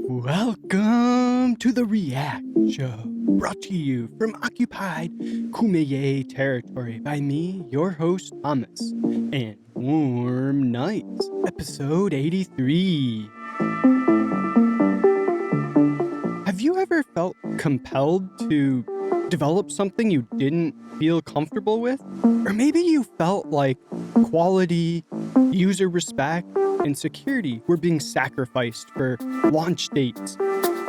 Welcome to the React Show, brought to you from occupied Kumeyae territory by me, your host Thomas, and Warm Nights, episode 83. Have you ever felt compelled to develop something you didn't feel comfortable with? Or maybe you felt like quality, user respect, and security were being sacrificed for launch dates,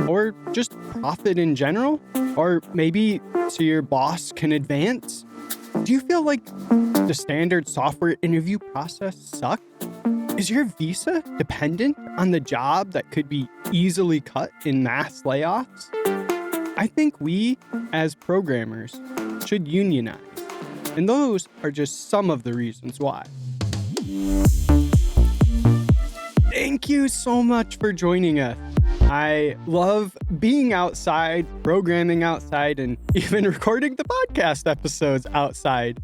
or just profit in general, or maybe so your boss can advance? Do you feel like the standard software interview process sucked? Is your visa dependent on the job that could be easily cut in mass layoffs? I think we, as programmers, should unionize, and those are just some of the reasons why. Thank you so much for joining us. I love being outside, programming outside, and even recording the podcast episodes outside.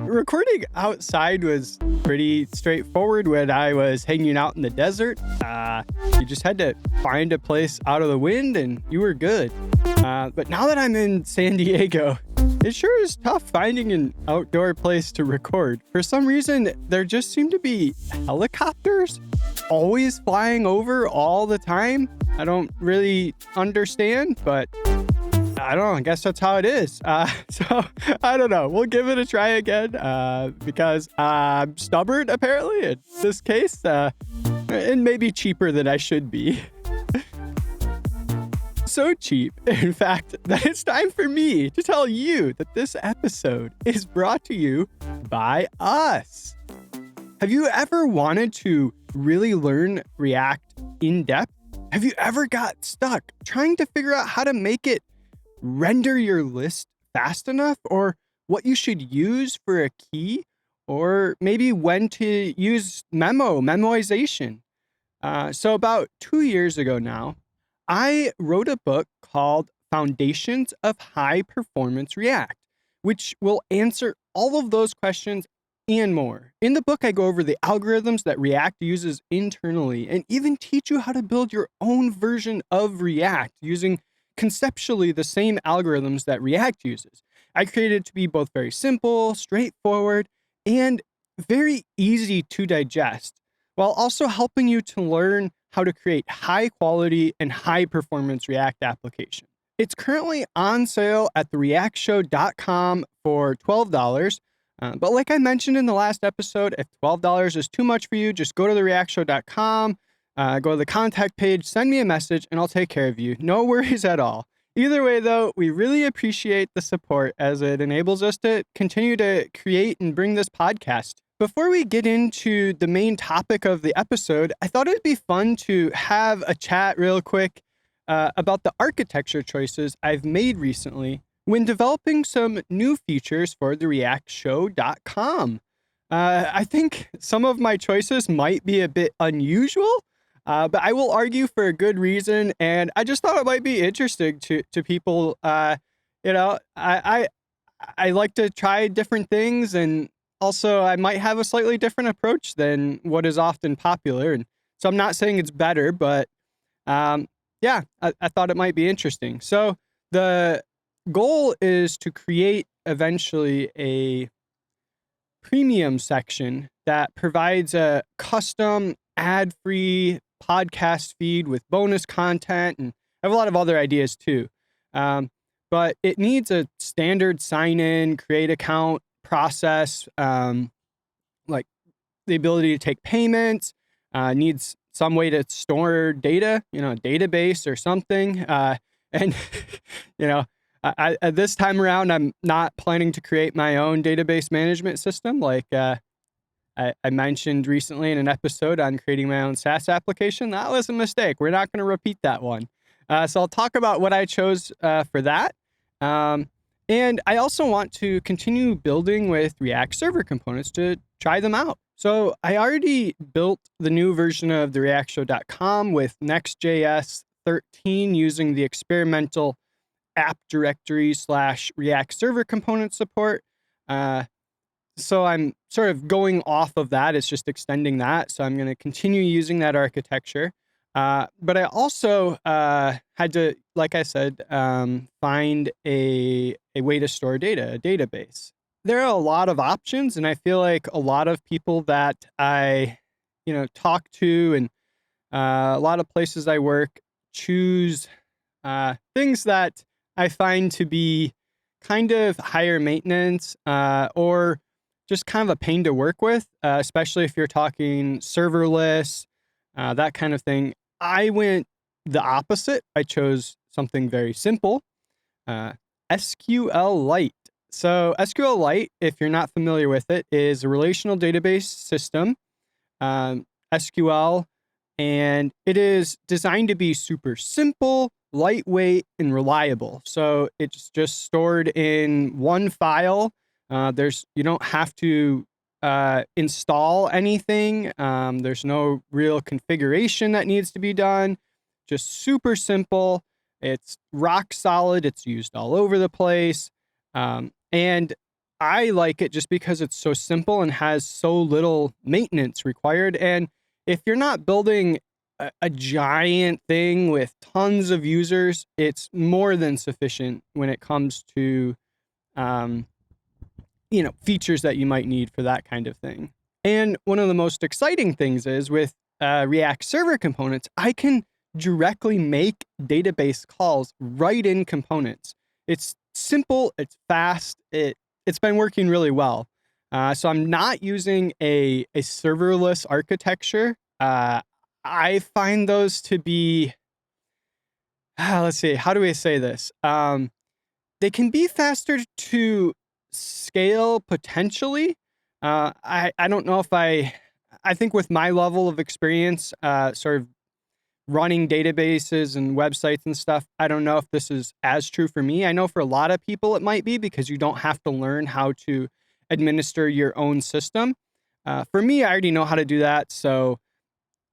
Recording outside was pretty straightforward when I was hanging out in the desert. You just had to find a place out of the wind and you were good. But now that I'm in San Diego, it sure is tough finding an outdoor place to record. For some reason, there just seem to be helicopters always flying over all the time. I don't really understand, but I don't know. I guess that's how it is. So I don't know. We'll give it a try again because I'm stubborn, apparently, in this case, and maybe cheaper than I should be. So cheap, in fact, that it's time for me to tell you that this episode is brought to you by us. Have you ever wanted to really learn React in depth? Have you ever got stuck trying to figure out how to make it render your list fast enough, or what you should use for a key, or maybe when to use memoization? So about 2 years ago now, I wrote a book called Foundations of High Performance React, which will answer all of those questions and more. In the book, I go over the algorithms that React uses internally and even teach you how to build your own version of React using conceptually the same algorithms that React uses. I created it to be both very simple, straightforward, and very easy to digest, while also helping you to learn how to create high quality and high performance React application. It's currently on sale at thereactshow.com for $12. But like I mentioned in the last episode, if $12 is too much for you, just go to thereactshow.com, go to the contact page, send me a message, and I'll take care of you. No worries at all. Either way, though, we really appreciate the support as it enables us to continue to create and bring this podcast. Before we get into the main topic of the episode, I thought it'd be fun to have a chat real quick about the architecture choices I've made recently when developing some new features for the reactshow.com. I think some of my choices might be a bit unusual, but I will argue for a good reason, and I just thought it might be interesting to people. I like to try different things, and also I might have a slightly different approach than what is often popular. And so I'm not saying it's better, but I thought it might be interesting. So the goal is to create eventually a premium section that provides a custom ad-free podcast feed with bonus content, and I have a lot of other ideas too. But it needs a standard sign-in, create account process, like the ability to take payments, needs some way to store data, a database or something. And, this time around, I'm not planning to create my own database management system like I mentioned recently in an episode on creating my own SaaS application. That was a mistake. We're not going to repeat that one. So I'll talk about what I chose for that. And I also want to continue building with React Server components to try them out. So I already built the new version of the reactshow.com with Next.js 13 using the experimental app directory /React Server component support. so I'm sort of going off of that. It's just extending that. So I'm going to continue using that architecture. But I also had to, like I said, find a way to store data, a database. There are a lot of options, and I feel like a lot of people that I, talk to, and a lot of places I work choose things that I find to be kind of higher maintenance, or just kind of a pain to work with, especially if you're talking serverless, that kind of thing. I went the opposite. I chose something very simple, uh, SQLite. So, SQLite, if you're not familiar with it, is a relational database system, SQL, and it is designed to be super simple, lightweight, and reliable. So it's just stored in one file. You don't have to install anything. There's no real configuration that needs to be done. Just super simple. It's rock solid. It's used all over the place. And I like it just because it's so simple and has so little maintenance required. And if you're not building a giant thing with tons of users, it's more than sufficient when it comes to, um, features that you might need for that kind of thing. And one of the most exciting things is with React Server components, I can directly make database calls right in components. It's simple, it's fast, it's been working really well. So I'm not using a serverless architecture. I find those to be, let's see, how do we say this? They can be faster to scale potentially. I don't know if I think with my level of experience, sort of running databases and websites and stuff, I don't know if this is as true for me. I know for a lot of people it might be because you don't have to learn how to administer your own system. For me, I already know how to do that. So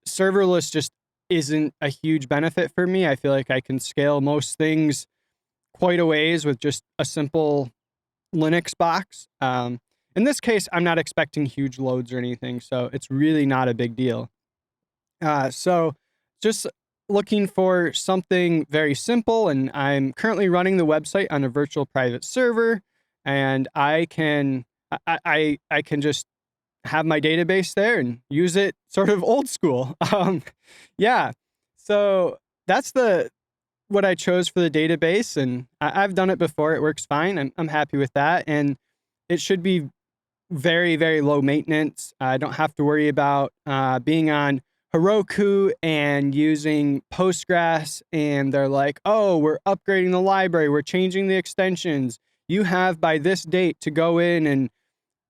serverless just isn't a huge benefit for me. I feel like I can scale most things quite a ways with just a simple Linux box. In this case, I'm not expecting huge loads or anything, so it's really not a big deal. So just looking for something very simple, and I'm currently running the website on a virtual private server, and I can just have my database there and use it sort of old school. Yeah. So that's what I chose for the database, and I've done it before. It works fine. I'm happy with that, and it should be very, very low maintenance. I don't have to worry about being on Heroku and using Postgres, and they're like, "Oh, we're upgrading the library. We're changing the extensions. You have by this date to go in and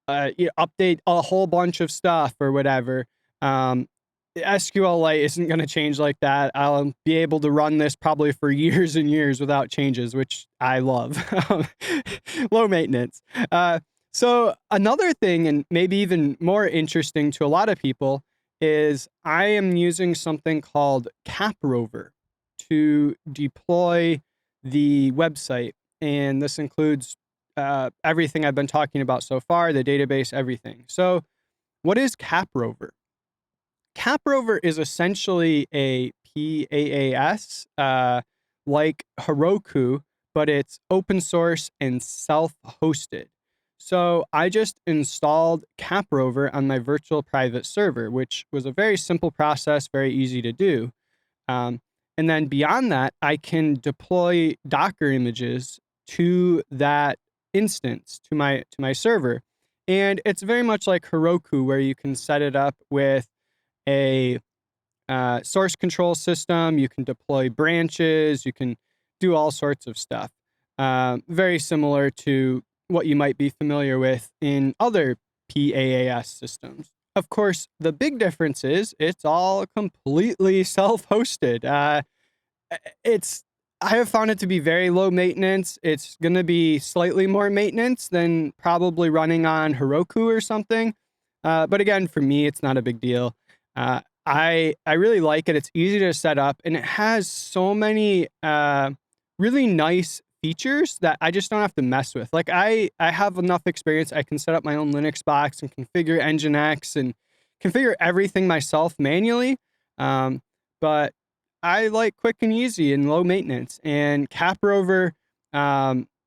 update a whole bunch of stuff or whatever." SQLite isn't going to change like that. I'll be able to run this probably for years and years without changes, which I love. Low maintenance. So another thing, and maybe even more interesting to a lot of people, is I am using something called CapRover to deploy the website. And this includes everything I've been talking about so far, the database, everything. So what is CapRover? CapRover is essentially a PaaS, like Heroku, but it's open source and self-hosted. So I just installed CapRover on my virtual private server, which was a very simple process, very easy to do. Um, and then beyond that, I can deploy Docker images to that instance, to my server. And it's very much like Heroku, where you can set it up with a source control system. You can deploy branches. You can do all sorts of stuff. Very similar to what you might be familiar with in other PaaS systems. Of course, the big difference is it's all completely self-hosted. It's I have found it to be very low maintenance. It's going to be slightly more maintenance than probably running on Heroku or something. But again, for me, it's not a big deal. I really like it. It's easy to set up, and it has so many really nice features that I just don't have to mess with. Like I have enough experience. I can set up my own Linux box and configure Nginx and configure everything myself manually. Um, but I like quick and easy and low maintenance. And Caprover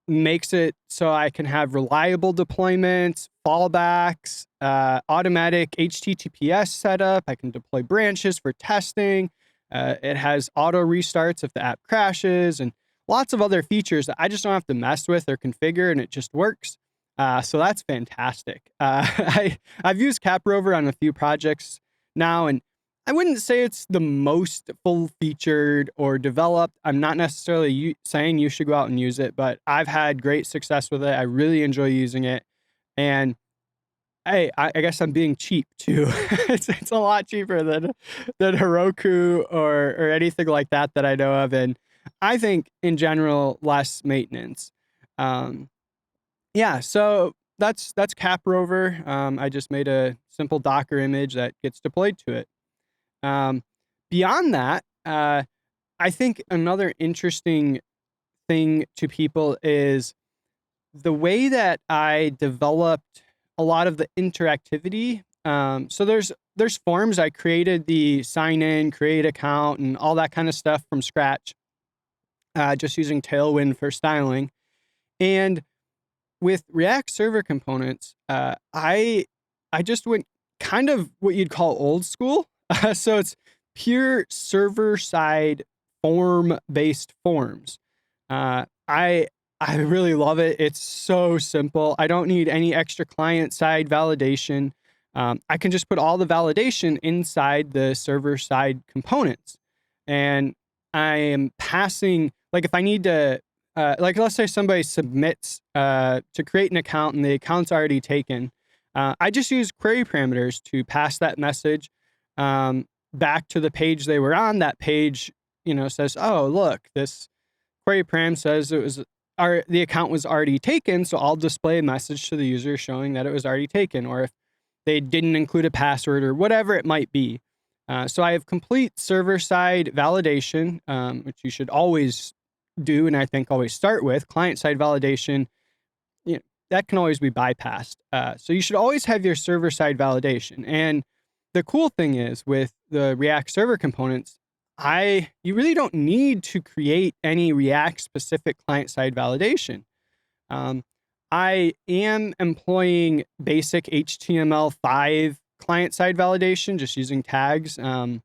makes it so I can have reliable deployments, fallbacks, automatic HTTPS setup. I can deploy branches for testing. It has auto restarts if the app crashes and lots of other features that I just don't have to mess with or configure, and it just works. So that's fantastic. I've used Caprover on a few projects now, and I wouldn't say it's the most full-featured or developed. I'm not necessarily saying you should go out and use it, but I've had great success with it. I really enjoy using it, and hey, I guess I'm being cheap too. It's a lot cheaper than Heroku or anything like that I know of, and I think in general less maintenance. Um, yeah, so that's Caprover. I just made a simple Docker image that gets deployed to it. Um, Beyond that, I think another interesting thing to people is the way that I developed a lot of the interactivity. So there's forms. I created the sign in, create account, and all that kind of stuff from scratch, just using Tailwind for styling. And with React Server components, I just went kind of what you'd call old school. So it's pure server side form based forms. I really love it. It's so simple. I don't need any extra client side validation. I can just put all the validation inside the server side components, and I am passing. Like if I need to like let's say somebody submits to create an account and the account's already taken. I just use query parameters to pass that message back to the page they were on. That page, says, "Oh, look, this query param says the account was already taken." So I'll display a message to the user showing that it was already taken, or if they didn't include a password or whatever it might be. So I have complete server-side validation, which you should always do, and I think always start with. Client-side validation, that can always be bypassed. So you should always have your server-side validation. And the cool thing is with the React Server components, you really don't need to create any React-specific client-side validation. I am employing basic HTML5 client-side validation, just using tags. And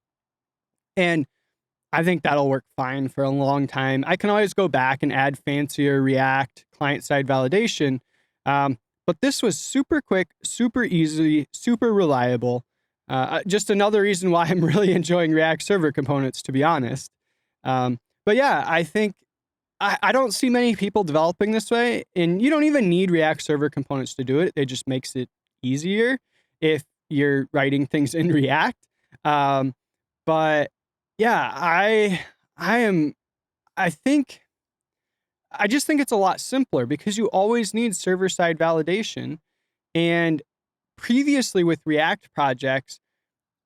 I think that'll work fine for a long time. I can always go back and add fancier React client-side validation. But this was super quick, super easy, super reliable. Just another reason why I'm really enjoying React Server components, to be honest. But yeah, I think I don't see many people developing this way, and you don't even need React Server components to do it. It just makes it easier if you're writing things in React. But yeah, I think I just think it's a lot simpler because you always need server-side validation. And previously with React projects,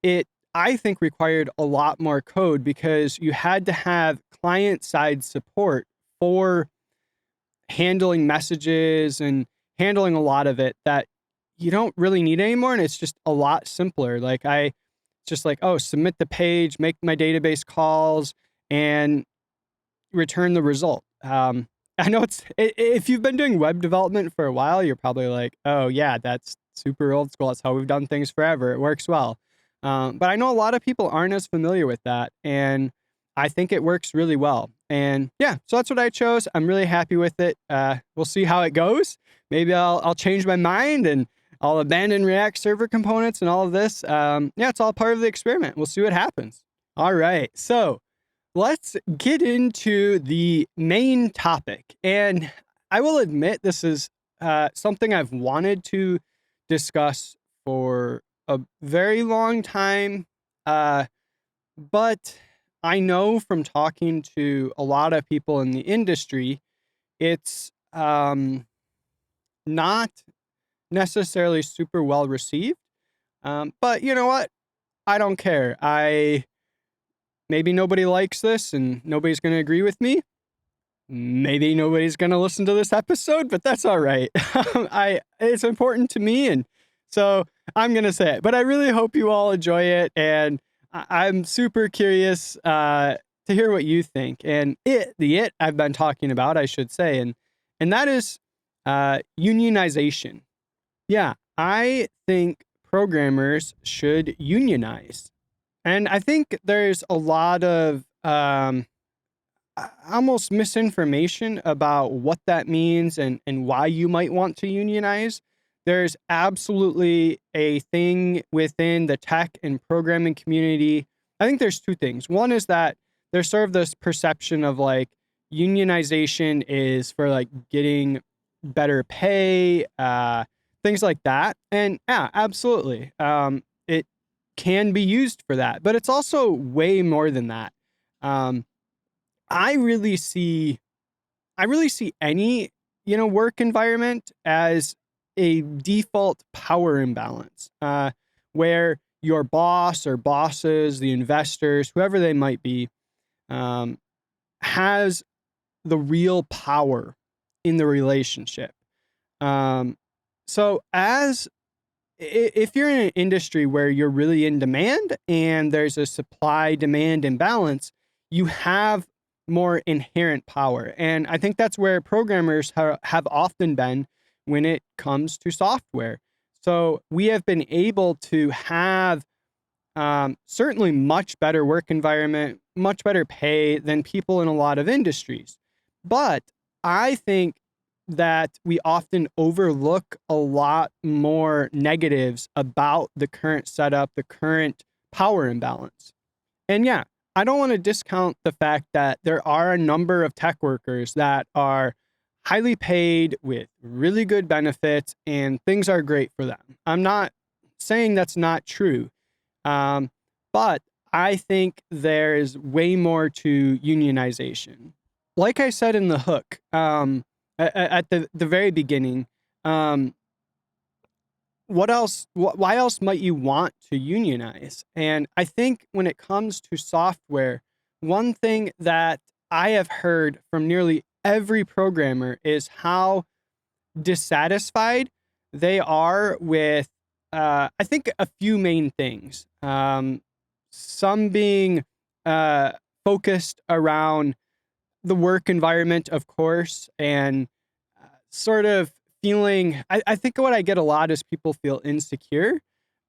I think required a lot more code because you had to have client-side support for handling messages and handling a lot of it that you don't really need anymore. And it's just a lot simpler. Just like, oh, submit the page, make my database calls, and return the result. I know if you've been doing web development for a while, you're probably like, oh yeah, that's super old school. That's how we've done things forever. It works well. But I know a lot of people aren't as familiar with that, and I think it works really well. And yeah, so that's what I chose. I'm really happy with it. We'll see how it goes. Maybe I'll change my mind and I'll abandon React Server components and all of this. Yeah, it's all part of the experiment. We'll see what happens. All right, so let's get into the main topic. And I will admit this is something I've wanted to discuss for a very long time. But I know from talking to a lot of people in the industry, it's not necessarily super well received. But you know what? I don't care. Maybe nobody likes this and nobody's going to agree with me. maybe nobody's going to listen to this episode, but that's all right. It's important to me, and so I'm going to say it. But I really hope you all enjoy it, and I'm super curious to hear what you think. And the it I've been talking about, I should say, and that is unionization. Yeah, I think programmers should unionize. And I think there's a lot of almost misinformation about what that means and why you might want to unionize. There's absolutely a thing within the tech and programming community. I think there's two things. One is that there's sort of this perception of like unionization is for like getting better pay, things like that. And yeah, absolutely. It can be used for that, but it's also way more than that. Um, I really see any, work environment as a default power imbalance, where your boss or bosses, the investors, whoever they might be, um, has the real power in the relationship. Um, so if you're in an industry where you're really in demand and there's a supply demand imbalance, you have more inherent power. And I think that's where programmers have often been when it comes to software. So we have been able to have certainly much better work environment, much better pay than people in a lot of industries. But I think that we often overlook a lot more negatives about the current setup, the current power imbalance. And yeah, I don't want to discount the fact that there are a number of tech workers that are highly paid with really good benefits and things are great for them. I'm not saying that's not true. Um, but I think there's way more to unionization. Like I said in the hook, at the very beginning, um, what else? Why else might you want to unionize? And I think when it comes to software, one thing that I have heard from nearly every programmer is how dissatisfied they are with, I think, a few main things. Some being focused around the work environment, of course, and sort of feeling. I think what I get a lot is people feel insecure,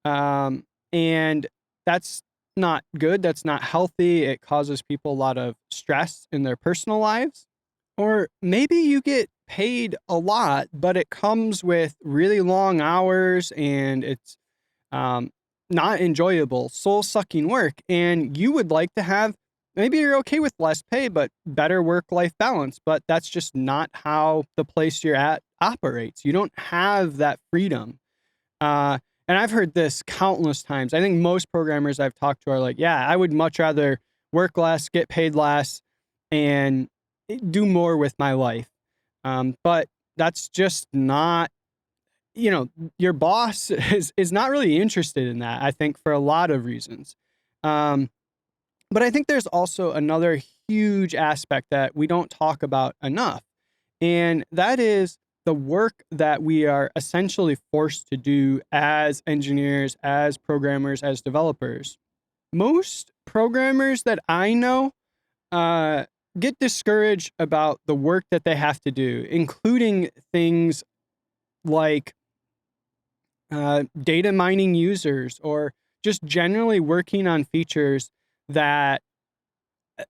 and that's not good. That's not healthy. It causes people a lot of stress in their personal lives. Or maybe you get paid a lot, but it comes with really long hours and it's um, not enjoyable, soul sucking work. And you would like to have, maybe you're okay with less pay, but better work life balance. But that's just not how the place you're at operates. You don't have that freedom. Uh, and I've heard this countless times. I think most programmers I've talked to are like, yeah, I would much rather work less, get paid less, and do more with my life. But that's just not, your boss is not really interested in that, I think, for a lot of reasons. Um, but I think there's also another huge aspect that we don't talk about enough. And that is the work that we are essentially forced to do as engineers, as programmers, as developers. Most programmers that I know uh, get discouraged about the work that they have to do, including things like data mining users or just generally working on features that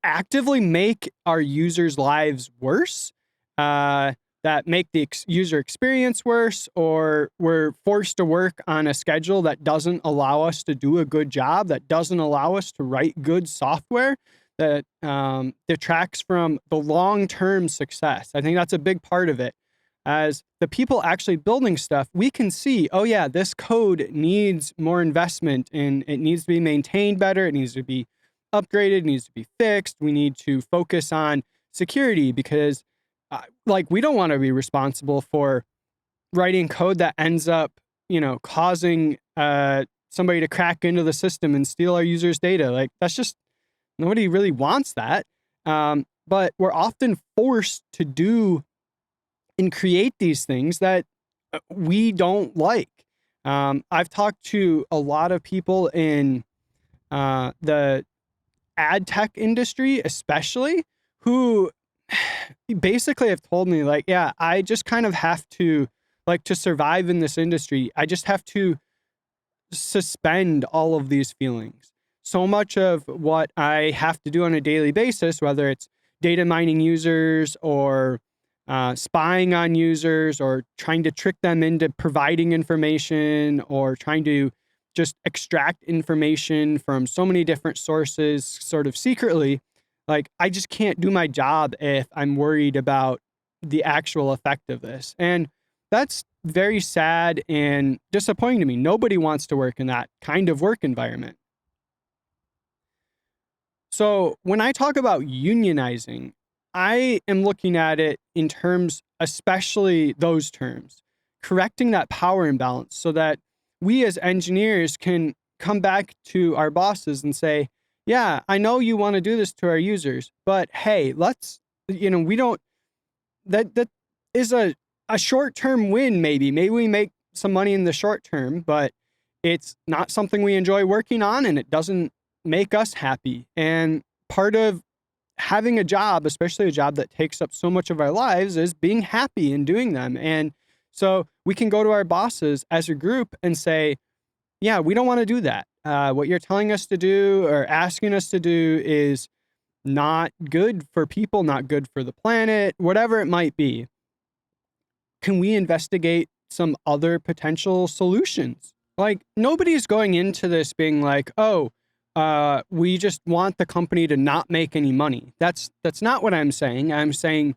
actively make our users' lives worse, that make the user experience worse, or we're forced to work on a schedule that doesn't allow us to do a good job, that doesn't allow us to write good software, that detracts from the long-term success. I think that's a big part of it. As the people actually building stuff, we can see, oh yeah, this code needs more investment and it needs to be maintained better. It needs to be upgraded, it needs to be fixed. We need to focus on security because we don't want to be responsible for writing code that ends up, causing somebody to crack into the system and steal our users' data. Like that's just, nobody really wants that. but we're often forced to do and create these things that we don't like. I've talked to a lot of people in the ad tech industry, especially, who basically have told me, like, yeah, I just kind of have to, like, to survive in this industry, I just have to suspend all of these feelings. So much of what I have to do on a daily basis, whether it's data mining users or spying on users or trying to trick them into providing information or trying to just extract information from so many different sources sort of secretly, like, I just can't do my job if I'm worried about the actual effect of this. And that's very sad and disappointing to me. Nobody wants to work in that kind of work environment. So when I talk about unionizing, I am looking at it in terms, especially those terms, correcting that power imbalance so that we as engineers can come back to our bosses and say, yeah, I know you want to do this to our users, but hey, we don't, that is a short-term win. Maybe we make some money in the short term, but it's not something we enjoy working on and it doesn't make us happy. And part of having a job, especially a job that takes up so much of our lives, is being happy in doing them. And so we can go to our bosses as a group and say, yeah, we don't want to do that. What you're telling us to do or asking us to do is not good for people, not good for the planet, whatever it might be. Can we investigate some other potential solutions? Like, nobody's going into this being like, oh, we just want the company to not make any money. That's not what I'm saying. I'm saying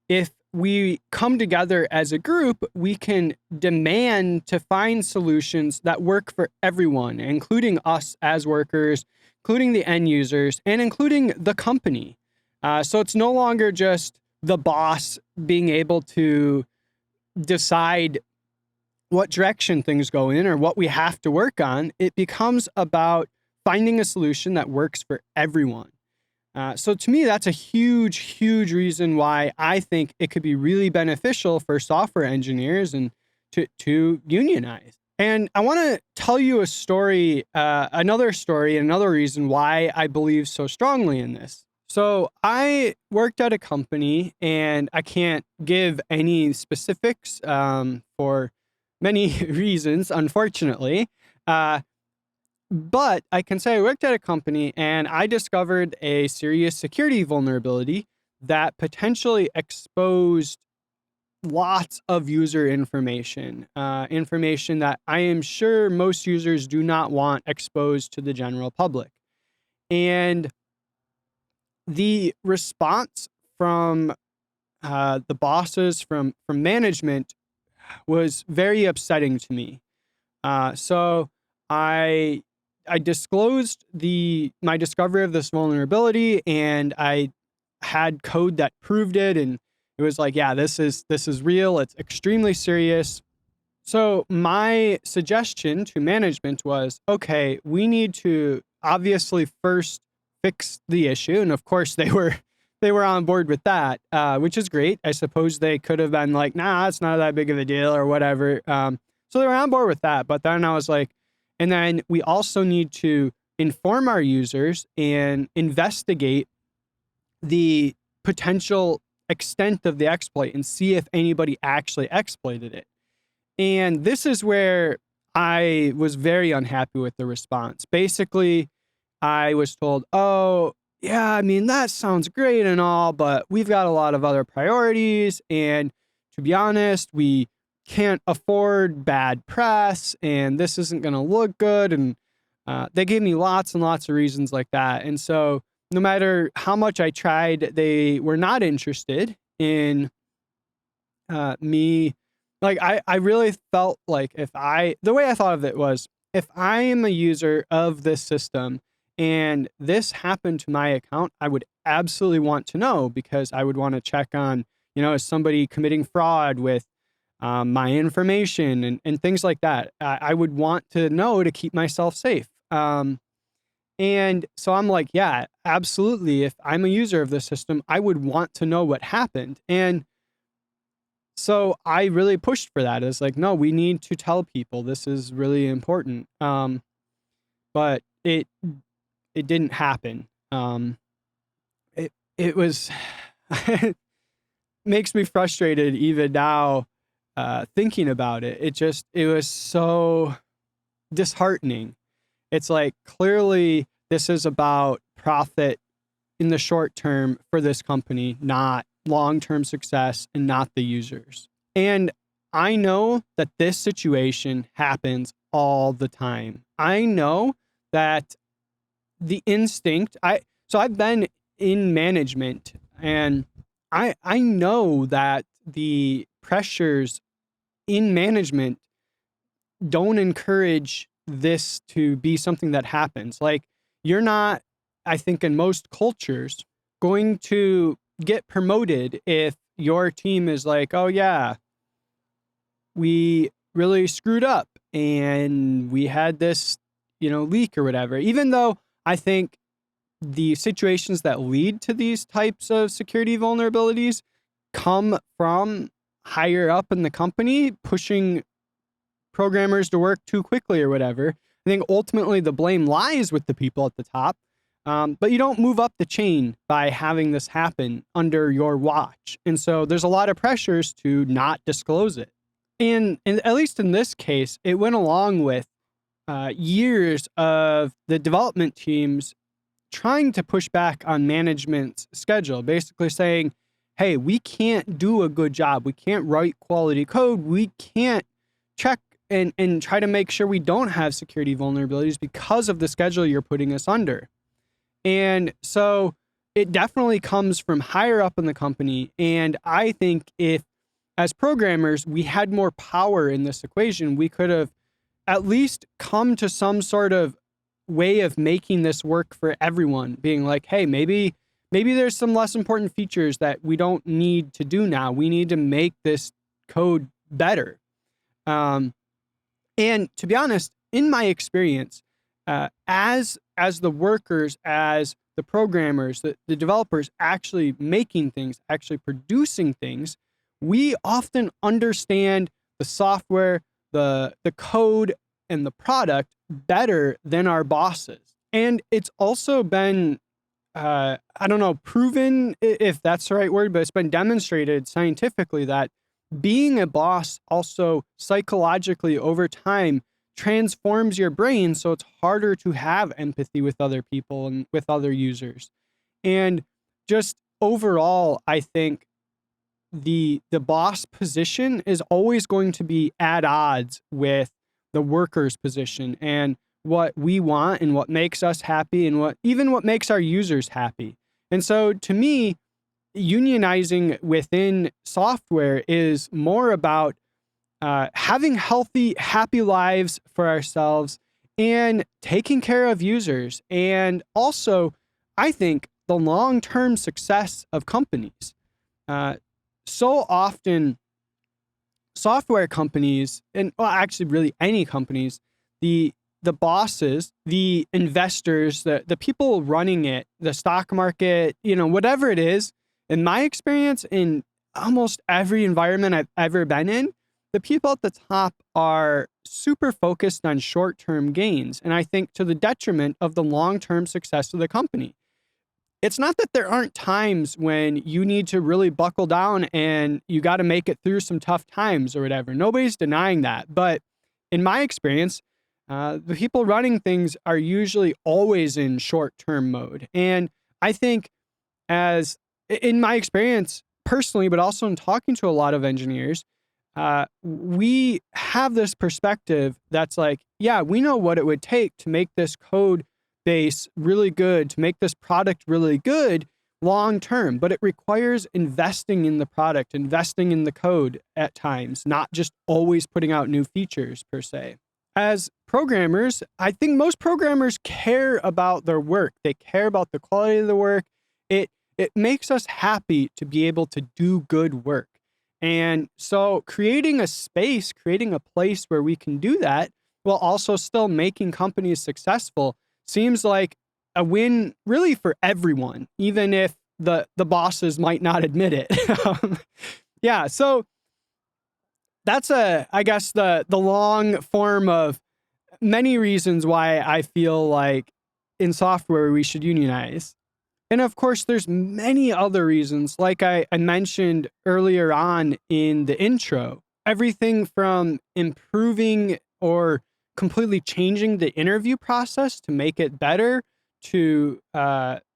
if we come together as a group, we can demand to find solutions that work for everyone, including us as workers, including the end users, and including the company. So it's no longer just the boss being able to decide what direction things go in or what we have to work on. It becomes about finding a solution that works for everyone. So to me, that's a huge, huge reason why I think it could be really beneficial for software engineers and to unionize. And I want to tell you a story, another reason why I believe so strongly in this. So I worked at a company, and I can't give any specifics for many reasons, unfortunately. But I can say I worked at a company and I discovered a serious security vulnerability that potentially exposed lots of user information, information that I am sure most users do not want exposed to the general public. And the response from the bosses, from management, was very upsetting to me. So I I disclosed my discovery of this vulnerability, and I had code that proved it, and it was like, yeah, this is real. It's extremely serious. So my suggestion to management was, okay, we need to obviously first fix the issue, and of course they were on board with that, which is great. I suppose they could have been like, nah, it's not that big of a deal or whatever. So they were on board with that. But then I was like, and then we also need to inform our users and investigate the potential extent of the exploit and see if anybody actually exploited it. And this is where I was very unhappy with the response. Basically, I was told, oh, yeah, I mean, that sounds great and all, but we've got a lot of other priorities. And to be honest, we can't afford bad press, and this isn't going to look good. And they gave me lots and lots of reasons like that. And so no matter how much I tried, they were not interested in me. Like, I really felt like the way I thought of it was, if I am a user of this system and this happened to my account, I would absolutely want to know, because I would want to check on, is somebody committing fraud with my information and things like that. I would want to know to keep myself safe. And so I'm like, yeah, absolutely. If I'm a user of this system, I would want to know what happened. And so I really pushed for that. It's like, no, we need to tell people this is really important. But it didn't happen. It was makes me frustrated even now, thinking about it. It was so disheartening. It's like, clearly this is about profit in the short term for this company, not long-term success and not the users. And I know that this situation happens all the time. I know that the instinct, so I've been in management, and I know that the pressures in management don't encourage this to be something that happens. Like, you're not, I think, in most cultures, going to get promoted if your team is like, oh yeah, we really screwed up and we had this, leak or whatever. Even though I think the situations that lead to these types of security vulnerabilities come from higher up in the company pushing programmers to work too quickly or whatever. I think ultimately the blame lies with the people at the top. But you don't move up the chain by having this happen under your watch. And so there's a lot of pressures to not disclose it. And at least in this case, it went along with years of the development teams trying to push back on management's schedule, basically saying, hey, we can't do a good job. We can't write quality code. We can't check and try to make sure we don't have security vulnerabilities because of the schedule you're putting us under. And so it definitely comes from higher up in the company. And I think if, as programmers, we had more power in this equation, we could have at least come to some sort of way of making this work for everyone, being like, hey, maybe there's some less important features that we don't need to do now. We need to make this code better. And to be honest, in my experience, as the workers, as the programmers, the developers actually making things, actually producing things, we often understand the software, the code, and the product better than our bosses. And it's also been, I don't know, proven, if that's the right word, but it's been demonstrated scientifically that being a boss also psychologically over time transforms your brain, so it's harder to have empathy with other people and with other users. And just overall, I think the boss position is always going to be at odds with the worker's position and what we want and what makes us happy and what makes our users happy. And so to me, unionizing within software is more about having healthy, happy lives for ourselves and taking care of users. And also, I think, the long-term success of companies. So often, software companies, and well, actually really any companies, the bosses, the investors, the people running it, the stock market, whatever it is, in my experience, in almost every environment I've ever been in, the people at the top are super focused on short-term gains, and I think to the detriment of the long-term success of the company. It's not that there aren't times when you need to really buckle down and you got to make it through some tough times or whatever. Nobody's denying that. But in my experience, the people running things are usually always in short-term mode. And I think, as in my experience personally, but also in talking to a lot of engineers, we have this perspective that's like, yeah, we know what it would take to make this code base really good, to make this product really good long term, but it requires investing in the product, investing in the code at times, not just always putting out new features per se. As programmers, I think most programmers care about their work. They care about the quality of the work. It makes us happy to be able to do good work. And so creating a space, creating a place where we can do that while also still making companies successful seems like a win really for everyone, even if the bosses might not admit it. Yeah, so that's I guess the long form of many reasons why I feel like in software we should unionize. And of course, there's many other reasons, like I mentioned earlier on in the intro. Everything from improving or completely changing the interview process to make it better, to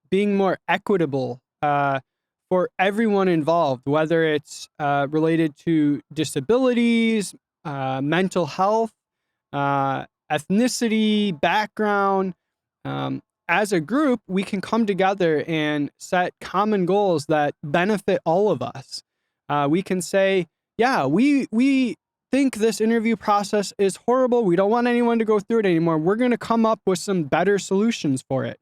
being more equitable for everyone involved, whether it's related to disabilities, mental health, ethnicity, background. Um, as a group, we can come together and set common goals that benefit all of us. We can say, yeah, we think this interview process is horrible. We don't want anyone to go through it anymore. We're going to come up with some better solutions for it.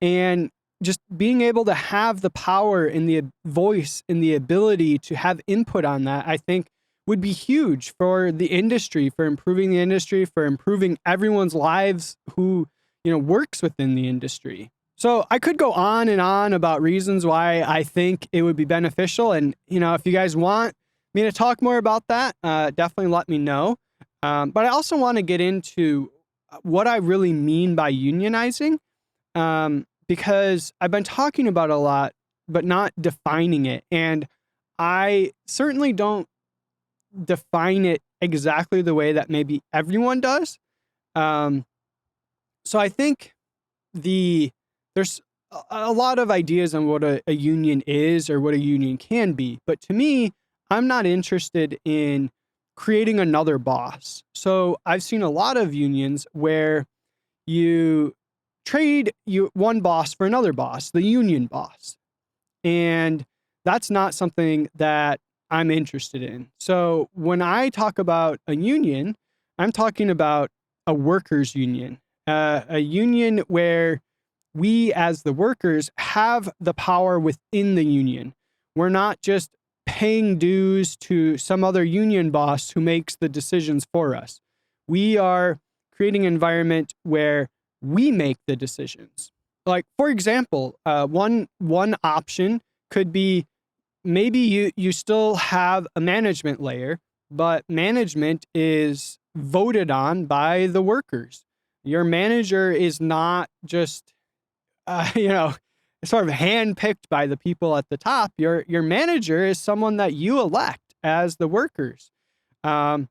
And just being able to have the power and the voice and the ability to have input on that, I think would be huge for the industry, for improving the industry, for improving everyone's lives who, works within the industry. So I could go on and on about reasons why I think it would be beneficial. And, if you guys want me to talk more about that, definitely let me know. But I also want to get into what I really mean by unionizing, because I've been talking about it a lot, but not defining it. And I certainly don't define it exactly the way that maybe everyone does. So I think there's a lot of ideas on what a union is or what a union can be. But to me, I'm not interested in creating another boss. So I've seen a lot of unions where you trade one boss for another boss, the union boss. And that's not something that I'm interested in. So when I talk about a union, I'm talking about a workers' union, a union where we as the workers have the power within the union. We're not just paying dues to some other union boss who makes the decisions for us. We are creating an environment where we make the decisions. Like, for example, one option could be maybe you still have a management layer, but management is voted on by the workers. Your manager is not just sort of handpicked by the people at the top. Your manager is someone that you elect as the workers. Or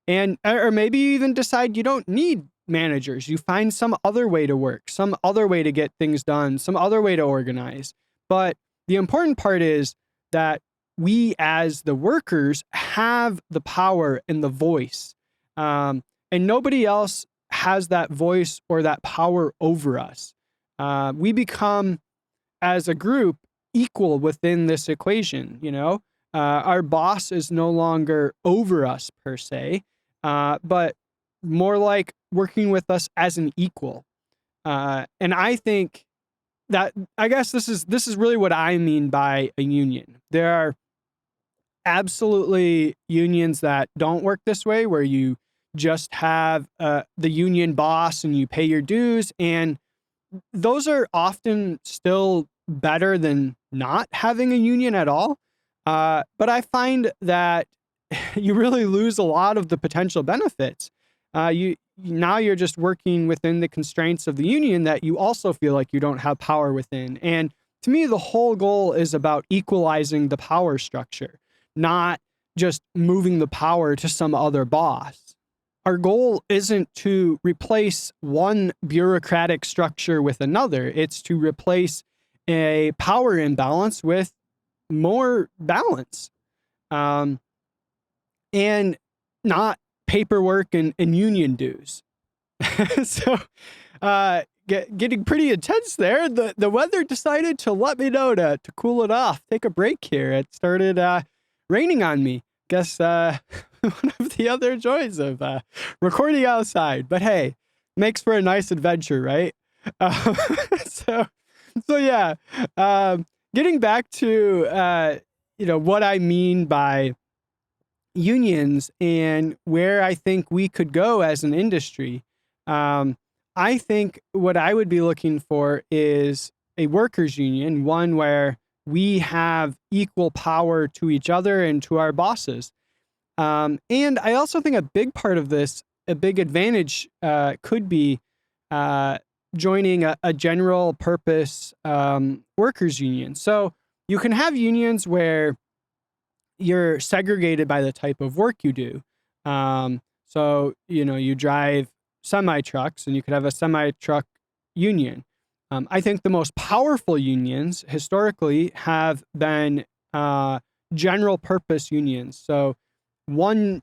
maybe you even decide you don't need managers. You find some other way to work, some other way to get things done, some other way to organize. But the important part is that we as the workers have the power and the voice. And nobody else has that voice or that power over us. We become, as a group, equal within this equation. Our boss is no longer over us per se, but more like working with us as an equal. And I think that, I guess this is really what I mean by a union. There are absolutely unions that don't work this way, where you just have the union boss and you pay your dues, and those are often still better than not having a union at all. But I find that you really lose a lot of the potential benefits. Now you're just working within the constraints of the union that you also feel like you don't have power within. And to me, the whole goal is about equalizing the power structure, not just moving the power to some other boss. Our goal isn't to replace one bureaucratic structure with another. It's to replace a power imbalance with more balance. And not paperwork and union dues. So, getting pretty intense there. The weather decided to let me know to cool it off, take a break here. It started raining on me. Guess one of the other joys of recording outside. But hey, makes for a nice adventure, right? So yeah. Getting back to what I mean by unions and where I think we could go as an industry. I think what I would be looking for is a workers' union, one where we have equal power to each other and to our bosses. And I also think a big part of this, a big advantage could be uh, joining a general purpose workers' union. So you can have unions where you're segregated by the type of work you do. So, you drive semi trucks and you could have a semi truck union. I think the most powerful unions historically have been general purpose unions. So,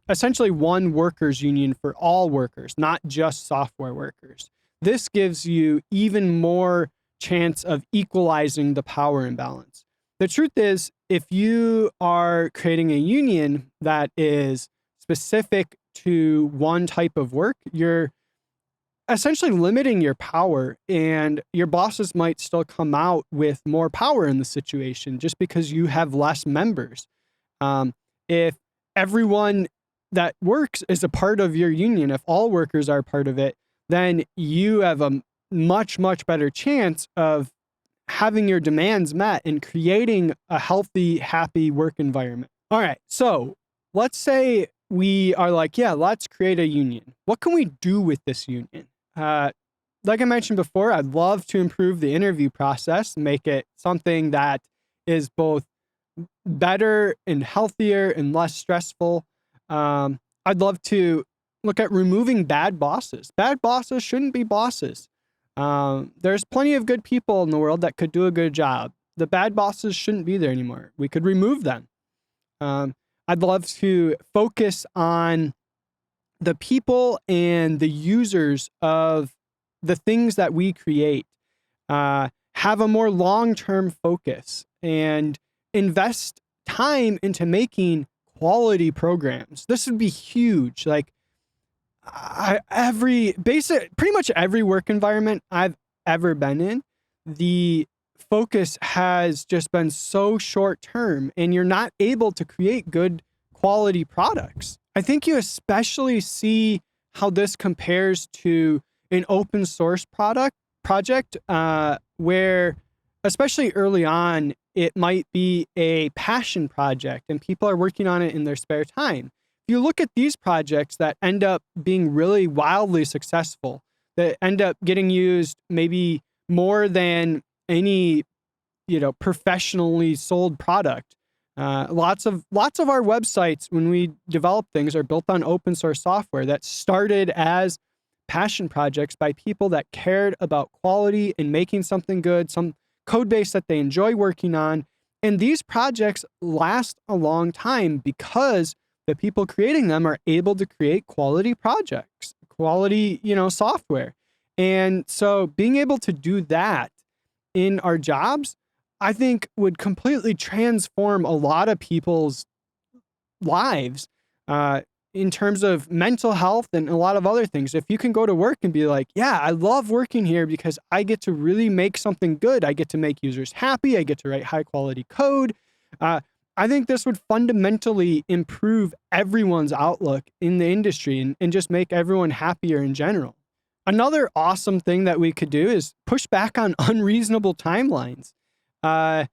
essentially one workers union for all workers, not just software workers. This gives you even more chance of equalizing the power imbalance. The truth is, if you are creating a union that is specific to one type of work, you're essentially limiting your power, and your bosses might still come out with more power in the situation just because you have less members. If everyone that works is a part of your union, if all workers are part of it, then you have a much, much better chance of having your demands met and creating a healthy, happy work environment. All right. So let's say we are like, yeah, let's create a union. What can we do with this union? Like I mentioned before, I'd love to improve the interview process, make it something that is both better and healthier and less stressful. I'd love to look at removing bad bosses. Bad bosses shouldn't be bosses. There's plenty of good people in the world that could do a good job. The bad bosses shouldn't be there anymore. We could remove them. I'd love to focus on the people and the users of the things that we create. Have a more long-term focus and invest time into making quality programs. This would be huge. Like pretty much every work environment I've ever been in, the focus has just been so short term, and you're not able to create good quality products. I think you especially see how this compares to an open source project where, especially early on, it might be a passion project and people are working on it in their spare time. If you look at these projects that end up being really wildly successful, that end up getting used maybe more than any, professionally sold product. Lots of our websites, when we develop things, are built on open source software that started as passion projects by people that cared about quality and making something good, some code base that they enjoy working on. And these projects last a long time because the people creating them are able to create quality projects, quality, software. And so being able to do that in our jobs, I think would completely transform a lot of people's lives in terms of mental health and a lot of other things. If you can go to work and be like, yeah, I love working here because I get to really make something good. I get to make users happy. I get to write high quality code. I think this would fundamentally improve everyone's outlook in the industry and just make everyone happier in general. Another awesome thing that we could do is push back on unreasonable timelines. Uh,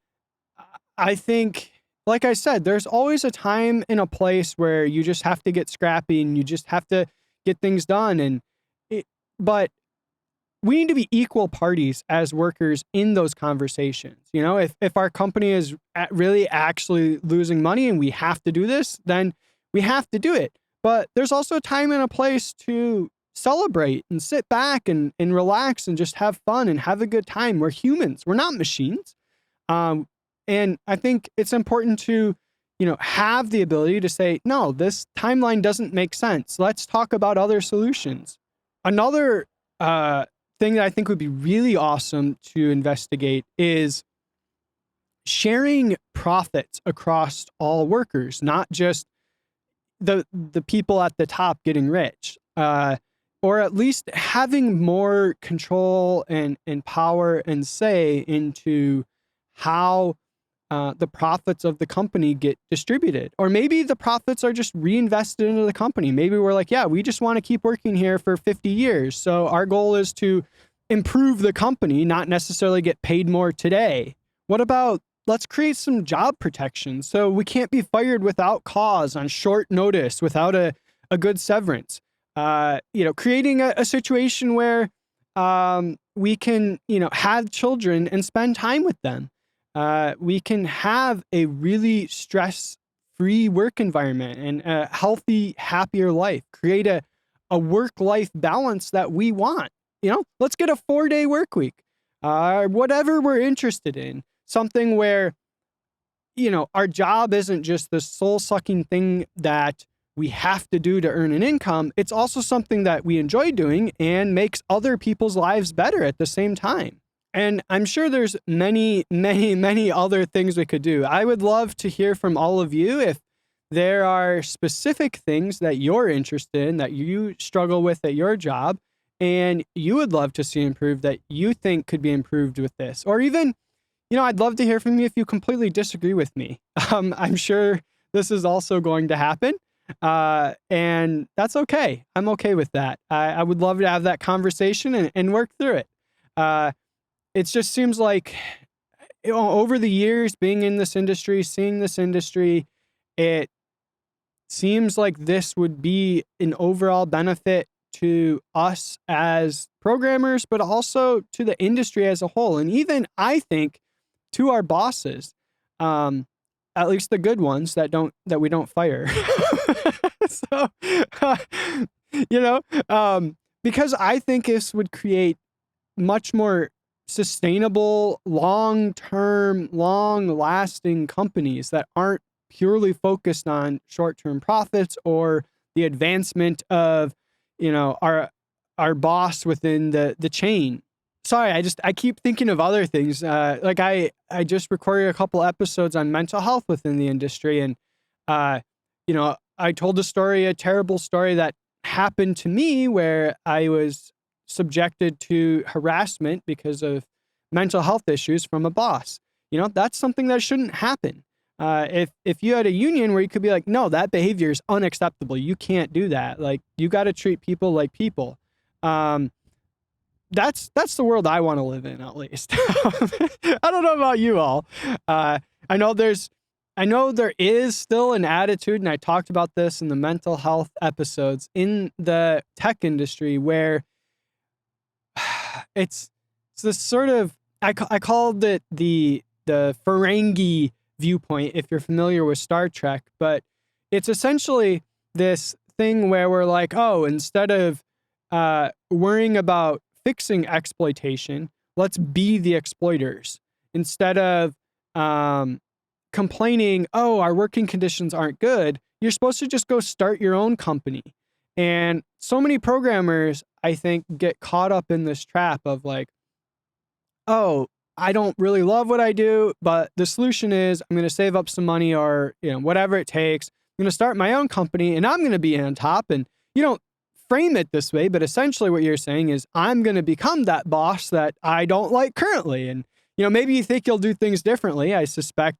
I think, like I said, there's always a time and a place where you just have to get scrappy and you just have to get things done. But we need to be equal parties as workers in those conversations. If our company is really actually losing money and we have to do this, then we have to do it. But there's also a time and a place to celebrate and sit back and relax and just have fun and have a good time. We're humans. We're not machines. And I think it's important to, have the ability to say, no, this timeline doesn't make sense. Let's talk about other solutions. Another thing that I think would be really awesome to investigate is sharing profits across all workers, not just the people at the top getting rich, or at least having more control and power and say into how the profits of the company get distributed. Or maybe the profits are just reinvested into the company. Maybe we're like, yeah, we just want to keep working here for 50 years. So our goal is to improve the company, not necessarily get paid more today. What about let's create some job protection so we can't be fired without cause on short notice without a good severance. Creating a situation where we can, have children and spend time with them. We can have a really stress-free work environment and a healthy, happier life. Create a work-life balance that we want. Let's get a 4-day work week. Whatever we're interested in. Something where, our job isn't just the soul-sucking thing that we have to do to earn an income. It's also something that we enjoy doing and makes other people's lives better at the same time. And I'm sure there's many, many, many other things we could do. I would love to hear from all of you if there are specific things that you're interested in, that you struggle with at your job, and you would love to see improved that you think could be improved with this. Or even, I'd love to hear from you if you completely disagree with me. I'm sure this is also going to happen. And that's okay. I'm okay with that. I would love to have that conversation and work through it. It just seems like over the years being in this industry, seeing this industry, it seems like this would be an overall benefit to us as programmers, but also to the industry as a whole. And even I think to our bosses, at least the good ones that we don't fire. So, because I think this would create much more sustainable, long-term, long-lasting companies that aren't purely focused on short-term profits or the advancement of, our boss within the chain. Sorry, I keep thinking of other things. Like I just recorded a couple episodes on mental health within the industry, and I told a terrible story that happened to me where I was subjected to harassment because of mental health issues from a boss. That's something that shouldn't happen. If you had a union where you could be like, no, that behavior is unacceptable. You can't do that. Like, you got to treat people like people. That's the world I want to live in, at least. I don't know about you all. I know there is still an attitude, and I talked about this in the mental health episodes in the tech industry, where it's this sort of, I called it the Ferengi viewpoint, if you're familiar with Star Trek, but it's essentially this thing where we're like, oh, instead of worrying about fixing exploitation, let's be the exploiters. Instead of complaining, oh, our working conditions aren't good, you're supposed to just go start your own company. And so many programmers, I think, get caught up in this trap of like, oh, I don't really love what I do, but the solution is I'm going to save up some money or, whatever it takes. I'm going to start my own company and I'm going to be on top. And you don't frame it this way, but essentially what you're saying is I'm going to become that boss that I don't like currently. And, maybe you think you'll do things differently. I suspect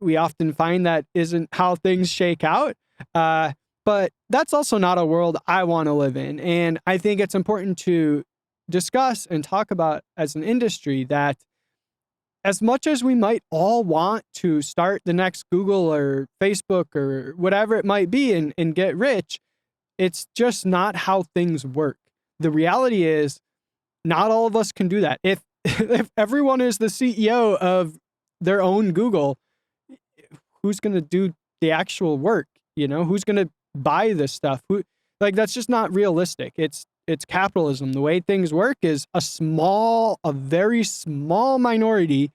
we often find that isn't how things shake out. But that's also not a world I want to live in. And I think it's important to discuss and talk about as an industry that as much as we might all want to start the next Google or Facebook or whatever it might be and get rich, it's just not how things work. The reality is not all of us can do that. If everyone is the CEO of their own Google, who's going to do the actual work? Who's going to buy this stuff? That's just not realistic. It's capitalism. The way things work is a very small minority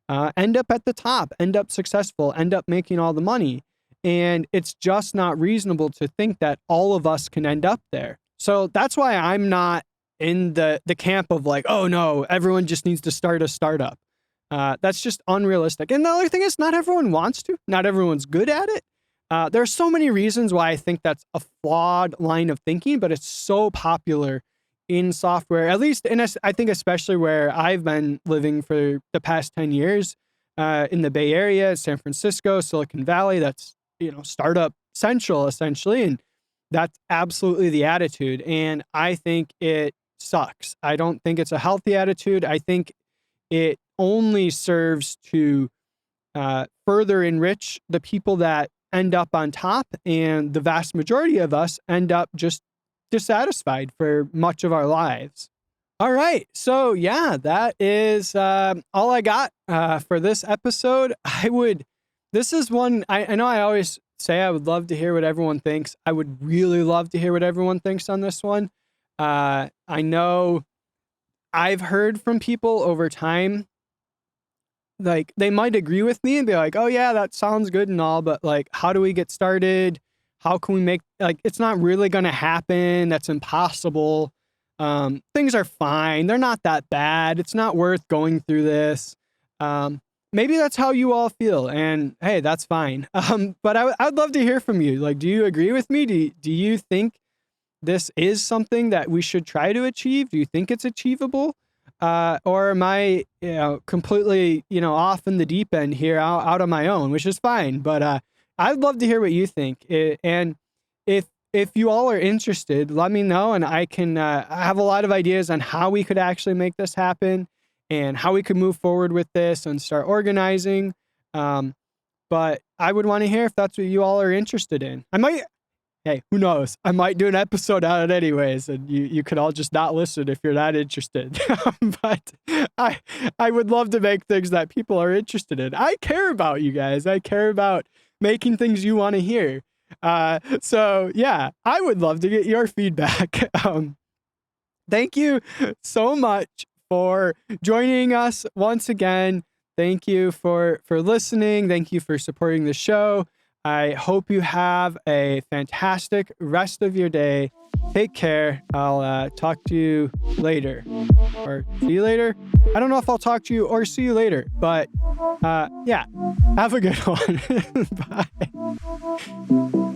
end up at the top, end up successful, end up making all the money. And it's just not reasonable to think that all of us can end up there. So that's why I'm not in the camp of like, oh no, everyone just needs to start a startup. That's just unrealistic. And the other thing is not everyone wants to, not everyone's good at it. There are so many reasons why I think that's a flawed line of thinking, but it's so popular in software, at least, and I think especially where I've been living for the past 10 years. in the Bay Area, San Francisco, Silicon Valley. That's, startup central essentially. And that's absolutely the attitude. And I think it sucks. I don't think it's a healthy attitude. I think it only serves to further enrich the people that end up on top, and the vast majority of us end up just dissatisfied for much of our lives. All right. So yeah, that is all I got for this episode. This is one, I know I always say I would love to hear what everyone thinks. I would really love to hear what everyone thinks on this one. I know I've heard from people over time, like they might agree with me and be like, oh yeah, that sounds good and all, but like, how do we get started? How can we make, like, it's not really going to happen. That's impossible. Things are fine. They're not that bad. It's not worth going through this. Maybe that's how you all feel, and hey, that's fine. But I'd love to hear from you. Like, do you agree with me? Do you think this is something that we should try to achieve? Do you think it's achievable? Or am I, completely, off in the deep end here, out on my own, which is fine. But I'd love to hear what you think. And if you all are interested, let me know, and I can I have a lot of ideas on how we could actually make this happen and how we could move forward with this and start organizing. But I would want to hear if that's what you all are interested in. Hey, who knows? I might do an episode on it anyways, and you could all just not listen if you're not interested. But I would love to make things that people are interested in. I care about you guys. I care about making things you want to hear. So yeah, I would love to get your feedback. Thank you so much for joining us once again. Thank you for listening. Thank you for supporting the show. I hope you have a fantastic rest of your day. Take care. I'll talk to you later, or see you later. I don't know if I'll talk to you or see you later, but yeah, have a good one. Bye.